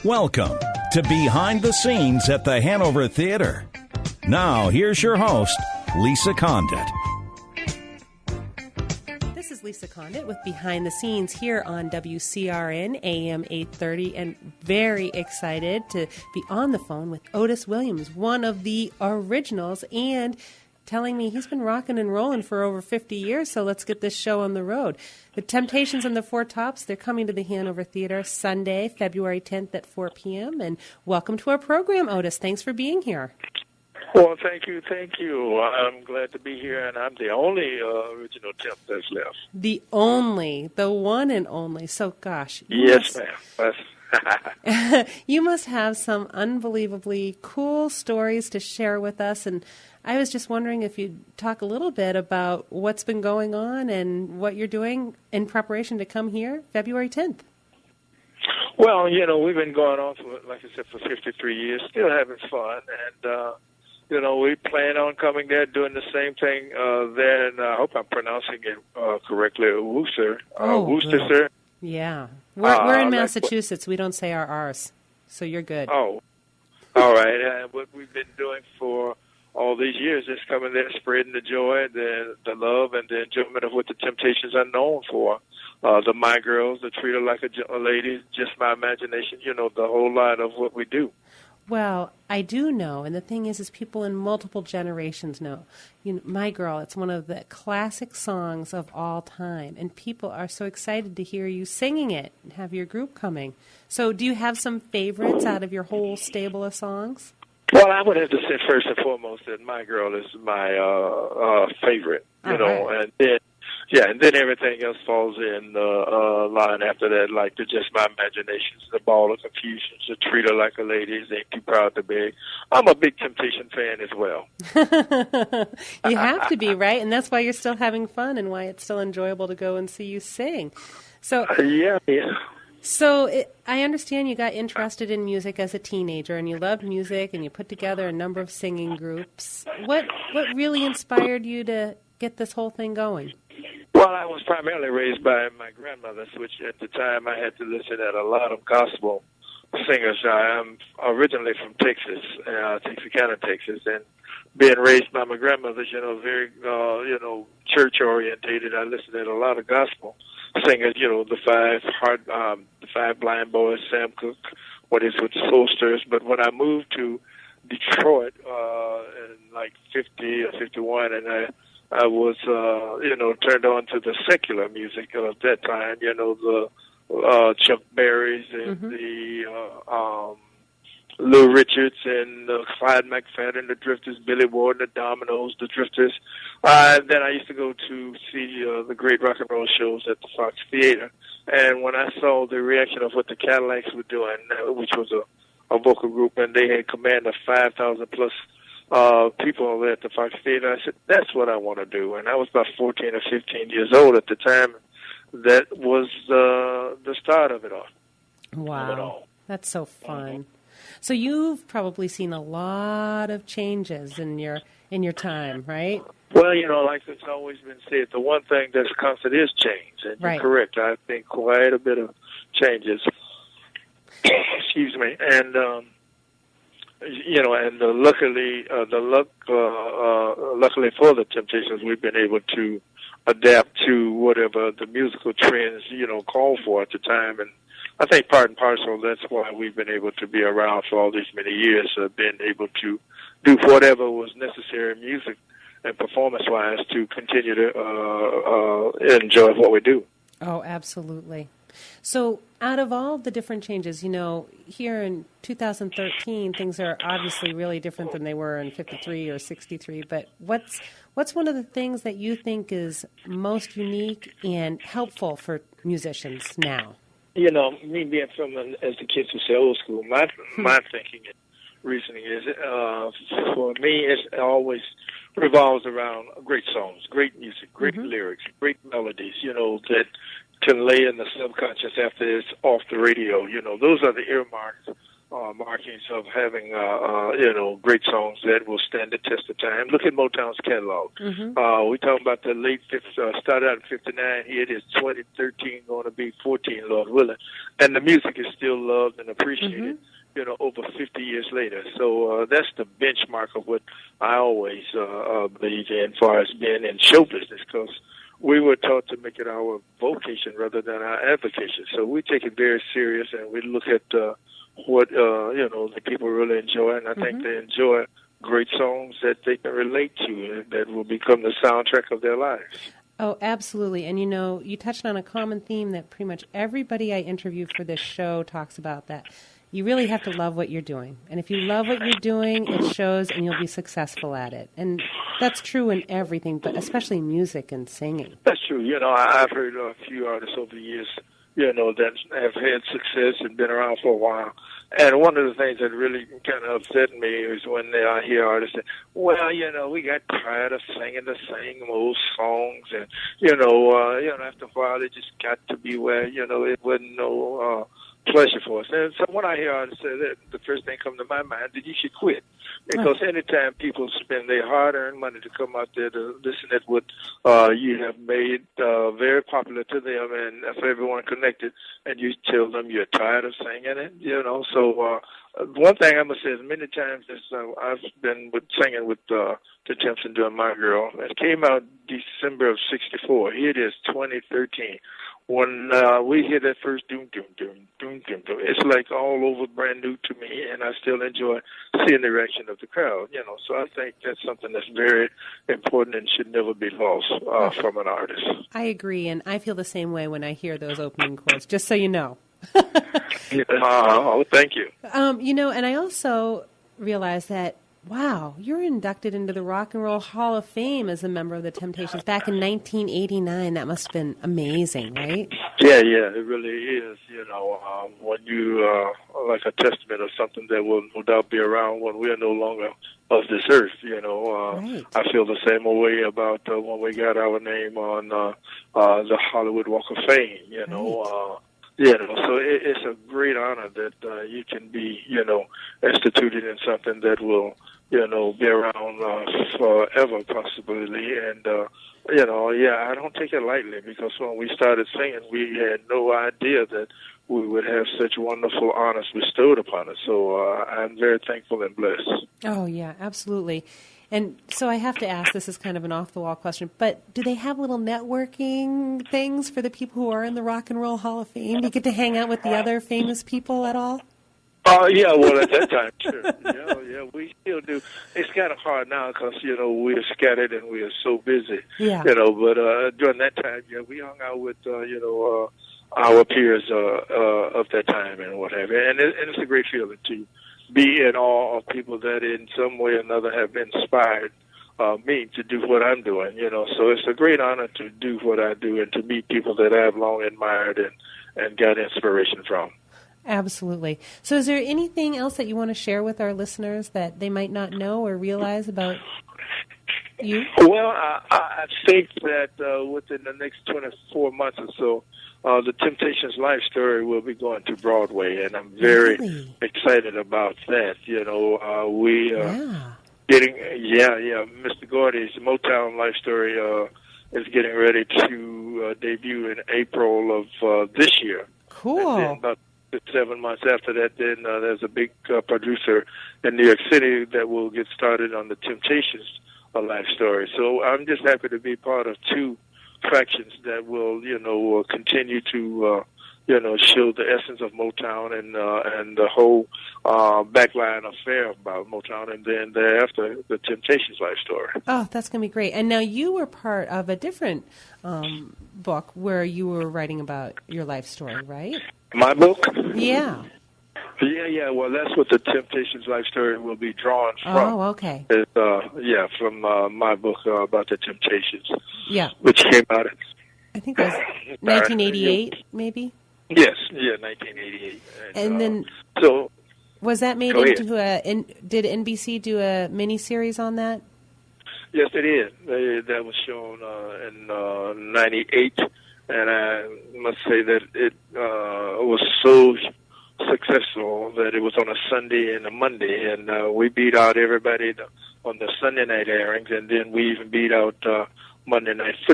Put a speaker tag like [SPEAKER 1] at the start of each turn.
[SPEAKER 1] Welcome to Behind the Scenes at the Hanover Theatre. Now, here's your host, Lisa Condit.
[SPEAKER 2] This is Lisa Condit with Behind the Scenes here on WCRN AM 830, and very excited to be on the phone with Otis Williams, one of the originals, and telling me he's been rocking and rolling for over 50 years, so let's get this show on the road. The Temptations and the Four Tops, they're coming to the Hanover Theatre Sunday, February 10th at 4 p.m., and welcome to our program, Otis. Thanks for being here.
[SPEAKER 3] Well, thank you. I'm glad to be here, and I'm the only original Temp that's left.
[SPEAKER 2] The one and only. So, gosh.
[SPEAKER 3] Yes, ma'am.
[SPEAKER 2] You must have some unbelievably cool stories to share with us, and I was just wondering if you'd talk a little bit about what's been going on and what you're doing in preparation to come here February 10th.
[SPEAKER 3] Well, we've been going on for, like I said, for 53 years, still having fun, and we plan on coming there, doing the same thing there, and I hope I'm pronouncing it correctly, Worcester. Worcester.
[SPEAKER 2] Yeah. We're in Massachusetts. We don't say our R's, so you're good.
[SPEAKER 3] Oh, all right. What we've been doing for all these years is coming there, spreading the joy, the love, and the enjoyment of what the Temptations are known for. The My Girls, the Treat Her Like a Lady, Just My Imagination, the whole lot of what we do.
[SPEAKER 2] Well, I do know, and the thing is people in multiple generations know. My Girl, it's one of the classic songs of all time, and people are so excited to hear you singing it and have your group coming. So do you have some favorites out of your whole stable of songs?
[SPEAKER 3] Well, I would have to say first and foremost that My Girl is my favorite, and then everything else falls in line after that, like the Just My Imaginations, the Ball of Confusions, the Treat Her Like a Lady, Ain't Too Proud to Beg. I'm a big Temptation fan as well.
[SPEAKER 2] You have to be, right? And that's why you're still having fun and why it's still enjoyable to go and see you sing. So
[SPEAKER 3] yeah.
[SPEAKER 2] So I understand you got interested in music as a teenager, and you loved music, and you put together a number of singing groups. What really inspired you to get this whole thing going?
[SPEAKER 3] Well, I was primarily raised by my grandmother, which at the time I had to listen to a lot of gospel singers. I'm originally from Texas, Texarkana, Texas, and being raised by my grandmother, very, church orientated. I listened to a lot of gospel singers, the Five Blind Boys, Sam Cooke, what is with the Soulsters. But when I moved to Detroit in like 50 or 51, and I was, turned on to the secular music of that time, the Chuck Berry's and the Lou Richards and Clyde McFadden, the Drifters, Billy Ward, the Dominoes, the Drifters. And then I used to go to see the great rock and roll shows at the Fox Theatre. And when I saw the reaction of what the Cadillacs were doing, which was a vocal group, and they had command of 5,000 plus people there at the Fox Theatre, I said, that's what I want to do. And I was about 14 or 15 years old at the time. That was the start of it all.
[SPEAKER 2] Wow. That's so fun. So you've probably seen a lot of changes in your time, right?
[SPEAKER 3] Well, like it's always been said, the one thing that's constant is change. And
[SPEAKER 2] right.
[SPEAKER 3] You're correct. I think quite a bit of changes. Excuse me. And luckily for the Temptations, we've been able to adapt to whatever the musical trends, call for at the time. And I think part and parcel, that's why we've been able to be around for all these many years, been able to do whatever was necessary music and performance-wise to continue to enjoy what we do.
[SPEAKER 2] Oh, absolutely. So out of all the different changes, here in 2013, things are obviously really different than they were in 53 or 63, but what's one of the things that you think is most unique and helpful for musicians now?
[SPEAKER 3] Me being from, as the kids would say, old school, my thinking and reasoning is, for me, it always revolves around great songs, great music, great lyrics, great melodies, that can lay in the subconscious after it's off the radio. Those are the earmarks markings of having, great songs that will stand the test of time. Look at Motown's catalog. We talking about the late 50s, started out in 59. Here it is 2013, going to be 14, Lord willing. And the music is still loved and appreciated, over 50 years later. So that's the benchmark of what I always believe in as far as being in show business, because we were taught to make it our vocation rather than our avocation. So we take it very serious, and we look at what the people really enjoy, and I think they enjoy great songs that they can relate to and that will become the soundtrack of their lives.
[SPEAKER 2] Oh, absolutely. And you touched on a common theme that pretty much everybody I interview for this show talks about, that you really have to love what you're doing. And if you love what you're doing, it shows, and you'll be successful at it. And that's true in everything, but especially music and singing.
[SPEAKER 3] That's true. I've heard a few artists over the years, that have had success and been around for a while. And one of the things that really kind of upset me is when I hear artists say, well, we got tired of singing the same old songs. And, after a while, it just got to be where, it wasn't no pleasure for us. And so when I hear artists say that, the first thing comes to my mind is you should quit. Because anytime people spend their hard-earned money to come out there to listen to what you have made very popular to them and for everyone connected, and you tell them you're tired of singing it, So one thing I must say is many times I've been singing with the Temps and doing My Girl. It came out December of '64. Here it is, 2013. When we hear that first doom, doom, doom, doom, doom, doom, it's like all over brand new to me, and I still enjoy seeing the reaction of the crowd, So I think that's something that's very important and should never be lost from an artist.
[SPEAKER 2] I agree, and I feel the same way when I hear those opening chords, just so you know.
[SPEAKER 3] Thank you.
[SPEAKER 2] And I also realized that, wow, you're inducted into the Rock and Roll Hall of Fame as a member of the Temptations back in 1989. That must have been amazing, right?
[SPEAKER 3] Yeah, it really is. When you like a testament of something that will no doubt be around when we are no longer of this earth.
[SPEAKER 2] Right.
[SPEAKER 3] I feel the same way about when we got our name on the Hollywood Walk of Fame.
[SPEAKER 2] Right.
[SPEAKER 3] So it's a great honor that you can be, instituted in something that will, be around forever, possibly. And, I don't take it lightly, because when we started singing, we had no idea that we would have such wonderful honors bestowed upon us. So I'm very thankful and blessed.
[SPEAKER 2] Oh, yeah, absolutely. And so I have to ask, this is kind of an off-the-wall question, but do they have little networking things for the people who are in the Rock and Roll Hall of Fame? Do you get to hang out with the other famous people at all?
[SPEAKER 3] Well, at that time, sure. Yeah, we still do. It's kind of hard now because, we're scattered and we are so busy.
[SPEAKER 2] Yeah.
[SPEAKER 3] But during that time, we hung out with, our peers of that time and what have you. And it's a great feeling to be in awe of people that in some way or another have inspired me to do what I'm doing, So it's a great honor to do what I do and to meet people that I've long admired and got inspiration from.
[SPEAKER 2] Absolutely. So is there anything else that you want to share with our listeners that they might not know or realize about you?
[SPEAKER 3] Well, I think that within the next 24 months or so, the Temptations' life story will be going to Broadway, and I'm very excited about that. We getting Mr. Gordy's Motown life story is getting ready to debut in April of this year.
[SPEAKER 2] Cool.
[SPEAKER 3] And then about 7 months after that, then there's a big producer in New York City that will get started on the Temptations' life story. So I'm just happy to be part of two fractions that will, continue to, show the essence of Motown and the whole backline affair about Motown, and then thereafter the Temptations' life story.
[SPEAKER 2] Oh, that's going to be great. And now you were part of a different book where you were writing about your life story, right?
[SPEAKER 3] My book?
[SPEAKER 2] Yeah.
[SPEAKER 3] Yeah. Well, that's what the Temptations' life story will be drawn from.
[SPEAKER 2] Oh, okay.
[SPEAKER 3] It's, from my book about the Temptations.
[SPEAKER 2] Yeah.
[SPEAKER 3] Which came out in...
[SPEAKER 2] I think it was 1988, maybe?
[SPEAKER 3] Yes, 1988.
[SPEAKER 2] And then...
[SPEAKER 3] So...
[SPEAKER 2] Was that made into did NBC do a miniseries on that?
[SPEAKER 3] Yes, it is. That was shown in 98, and I must say that it was so successful that it was on a Sunday and a Monday, and we beat out everybody on the Sunday night airings, and then we even beat out Monday night football.